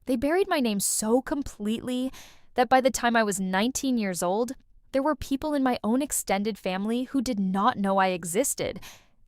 They buried my name so completely that by the time I was 19 years old, there were people in my own extended family who did not know I existed.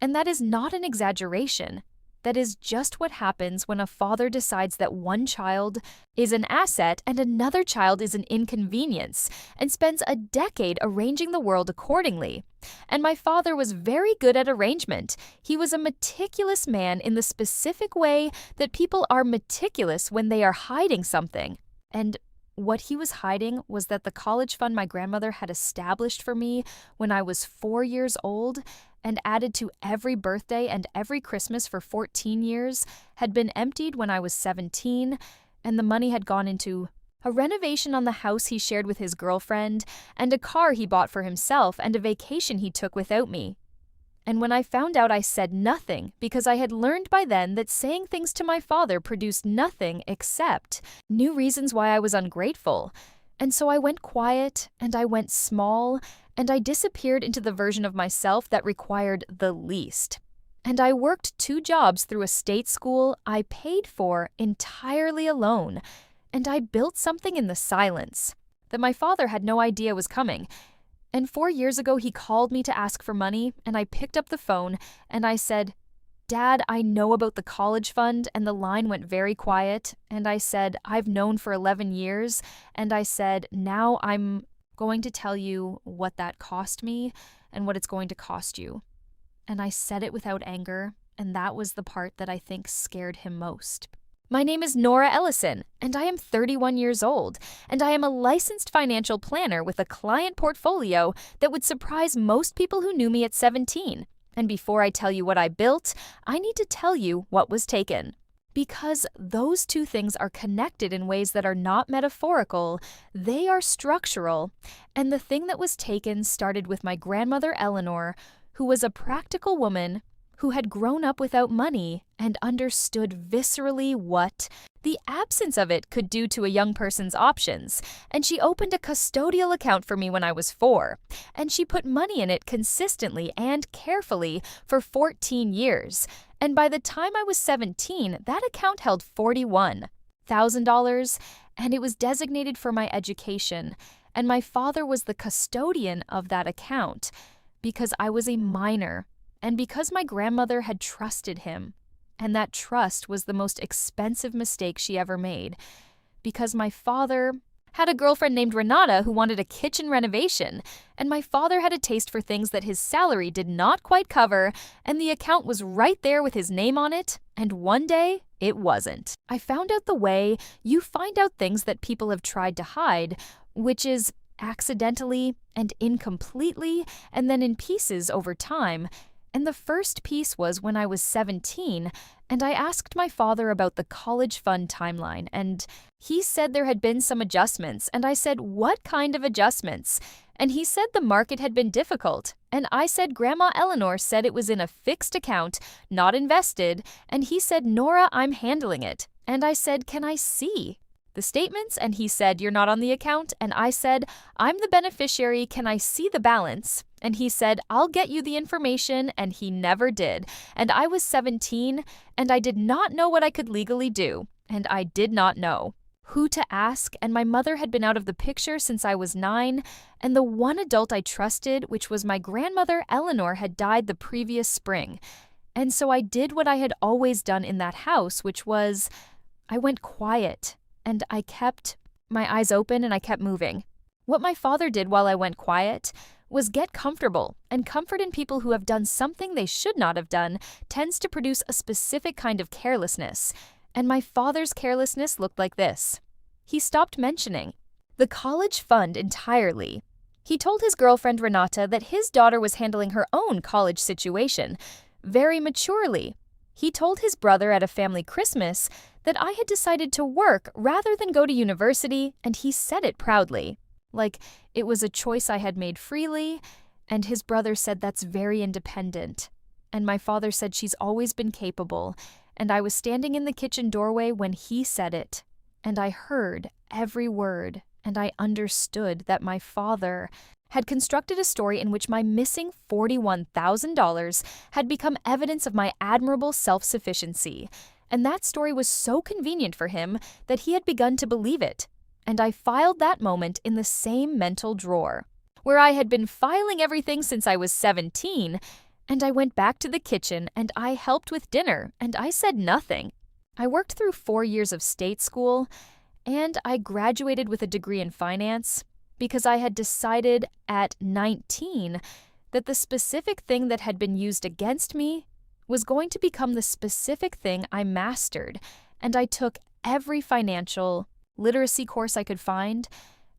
And that is not an exaggeration. That is just what happens when a father decides that one child is an asset and another child is an inconvenience, and spends a decade arranging the world accordingly. And my father was very good at arrangement. He was a meticulous man in the specific way that people are meticulous when they are hiding something. And what he was hiding was that the college fund my grandmother had established for me when I was 4 years old and added to every birthday and every Christmas for 14 years had been emptied when I was 17, and the money had gone into a renovation on the house he shared with his girlfriend, and a car he bought for himself, and a vacation he took without me. And when I found out, I said nothing, because I had learned by then that saying things to my father produced nothing except new reasons why I was ungrateful. And so I went quiet, and I went small, and I disappeared into the version of myself that required the least. And I worked 2 jobs through a state school I paid for entirely alone, and I built something in the silence that my father had no idea was coming. And 4 years ago, he called me to ask for money, and I picked up the phone, and I said, "Dad, I know about the college fund," and the line went very quiet, and I said, "I've known for 11 years," and I said, "Now I'm going to tell you what that cost me and what it's going to cost you." And I said it without anger, and that was the part that I think scared him most. My name is Nora Ellison, and I am 31 years old, and I am a licensed financial planner with a client portfolio that would surprise most people who knew me at 17. And before I tell you what I built, I need to tell you what was taken. Because those 2 things are connected in ways that are not metaphorical, they are structural. And the thing that was taken started with my grandmother Eleanor, who was a practical woman who had grown up without money and understood viscerally what the absence of it could do to a young person's options. And she opened a custodial account for me when I was 4, and she put money in it consistently and carefully for 14 years. And by the time I was 17, that account held $41,000, and it was designated for my education. And my father was the custodian of that account because I was a minor. And because my grandmother had trusted him, and that trust was the most expensive mistake she ever made, because my father had a girlfriend named Renata who wanted a kitchen renovation, and my father had a taste for things that his salary did not quite cover, and the account was right there with his name on it, and one day it wasn't. I found out the way you find out things that people have tried to hide, which is accidentally and incompletely, and then in pieces over time. And the first piece was when I was 17, and I asked my father about the college fund timeline, and he said there had been some adjustments, and I said, "What kind of adjustments?" And he said the market had been difficult, and I said Grandma Eleanor said it was in a fixed account, not invested, and he said, "Nora, I'm handling it." And I said, "Can I see the statements?" And he said, "You're not on the account." And I said, "I'm the beneficiary. Can I see the balance?" And he said, "I'll get you the information," and he never did. And I was 17, and I did not know what I could legally do, and I did not know who to ask, and my mother had been out of the picture since I was 9, and the one adult I trusted, which was my grandmother Eleanor, had died the previous spring. And so I did what I had always done in that house, which was I went quiet, and I kept my eyes open, and I kept moving. What my father did while I went quiet was get comfortable, and comfort in people who have done something they should not have done tends to produce a specific kind of carelessness. And my father's carelessness looked like this. He stopped mentioning the college fund entirely. He told his girlfriend Renata that his daughter was handling her own college situation very maturely. He told his brother at a family Christmas that I had decided to work rather than go to university, and he said it proudly, like it was a choice I had made freely, and his brother said that's very independent. And my father said she's always been capable, and I was standing in the kitchen doorway when he said it, and I heard every word, and I understood that my father had constructed a story in which my missing $41,000 had become evidence of my admirable self-sufficiency, And that story was so convenient for him that he had begun to believe it. And I filed that moment in the same mental drawer, where I had been filing everything since I was 17, and I went back to the kitchen and I helped with dinner, and I said nothing. I worked through 4 years of state school, and I graduated with a degree in finance because I had decided at 19 that the specific thing that had been used against me was going to become the specific thing I mastered, and I took every financial literacy course I could find,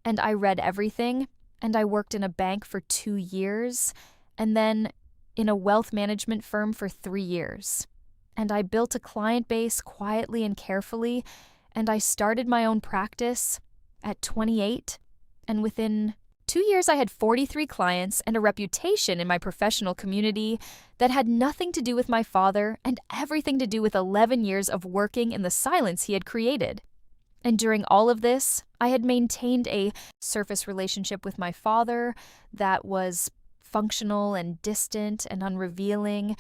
and I read everything, and I worked in a bank for 2 years, and then in a wealth management firm for 3 years. And I built a client base quietly and carefully, and I started my own practice at 28, and within 2 years I had 43 clients and a reputation in my professional community that had nothing to do with my father and everything to do with 11 years of working in the silence he had created. And during all of this, I had maintained a surface relationship with my father that was functional and distant and unrevealing,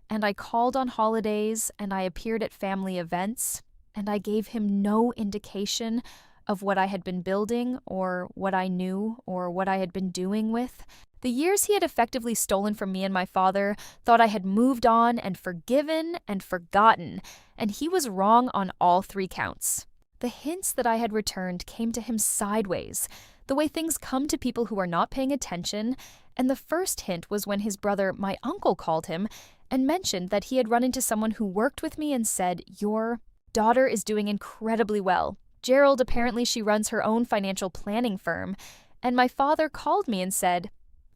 and I called on holidays and I appeared at family events, and I gave him no indication of what I had been building or what I knew or what I had been doing with. The years he had effectively stolen from me and my father thought I had moved on and forgiven and forgotten, and he was wrong on all 3 counts. The hints that I had returned came to him sideways, the way things come to people who are not paying attention, and the first hint was when his brother, my uncle, called him and mentioned that he had run into someone who worked with me and said, "Your daughter is doing incredibly well. Gerald, apparently she runs her own financial planning firm." And my father called me and said,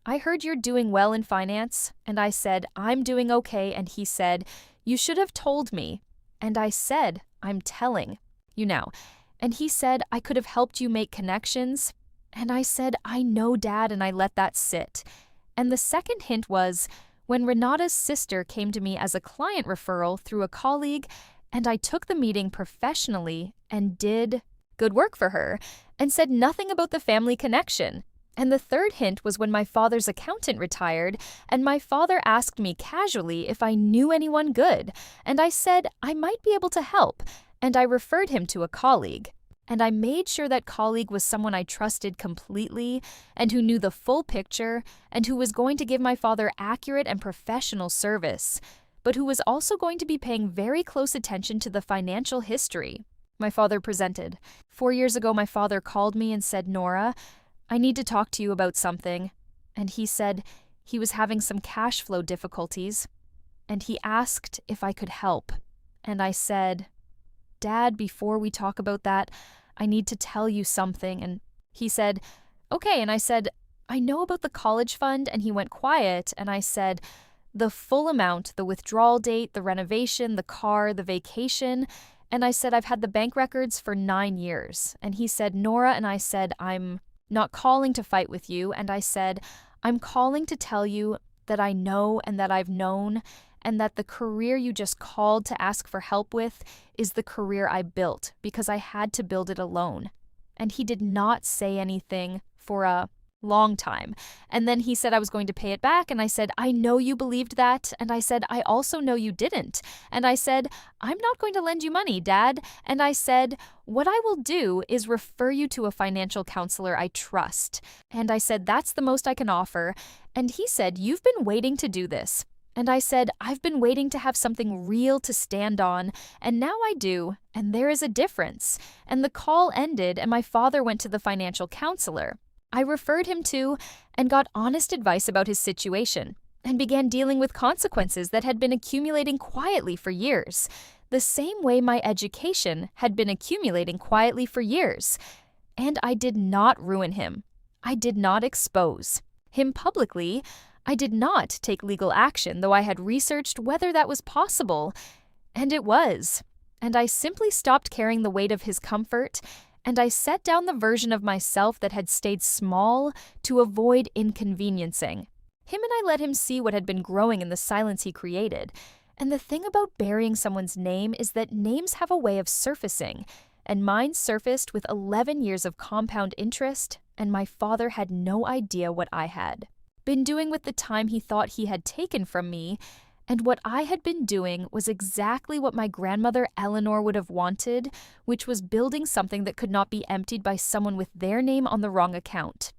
"I heard you're doing well in finance." And I said, "I'm doing okay." And he said, "You should have told me." And I said, "I'm telling you now." And he said, "I could have helped you make connections." And I said, "I know, Dad," and I let that sit. And the second hint was when Renata's sister came to me as a client referral through a colleague, and I took the meeting professionally and did good work for her and said nothing about the family connection. And the third hint was when my father's accountant retired, and my father asked me casually if I knew anyone good, and I said I might be able to help, and I referred him to a colleague. And I made sure that colleague was someone I trusted completely and who knew the full picture and who was going to give my father accurate and professional service, but who was also going to be paying very close attention to the financial history. My father presented. 4 years ago, my father called me and said, "Nora, I need to talk to you about something." And he said he was having some cash flow difficulties, and he asked if I could help. And I said, "Dad, before we talk about that, I need to tell you something." And he said, "Okay." And I said, "I know about the college fund." And he went quiet, and I said, "The full amount, the withdrawal date, the renovation, the car, the vacation." And I said, "I've had the bank records for 9 years." And he said, "Nora," and I said, "I'm not calling to fight with you." And I said, "I'm calling to tell you that I know and that I've known, and that the career you just called to ask for help with is the career I built because I had to build it alone." And he did not say anything for a long time. And then he said I was going to pay it back, and I said, "I know you believed that." And I said, "I also know you didn't." And I said, "I'm not going to lend you money, Dad." And I said, "What I will do is refer you to a financial counselor I trust." And I said, "That's the most I can offer." And he said, "You've been waiting to do this." And I said, "I've been waiting to have something real to stand on, and now I do, and there is a difference." And the call ended, and my father went to the financial counselor I referred him to and got honest advice about his situation, and began dealing with consequences that had been accumulating quietly for years, the same way my education had been accumulating quietly for years. And I did not ruin him. I did not expose him publicly. I did not take legal action, though I had researched whether that was possible. And it was. And I simply stopped carrying the weight of his comfort, and I set down the version of myself that had stayed small to avoid inconveniencing him, and I let him see what had been growing in the silence he created. And the thing about burying someone's name is that names have a way of surfacing, and mine surfaced with 11 years of compound interest, and my father had no idea what I had been doing with the time he thought he had taken from me, And what I had been doing was exactly what my grandmother Eleanor would have wanted, which was building something that could not be emptied by someone with their name on the wrong account.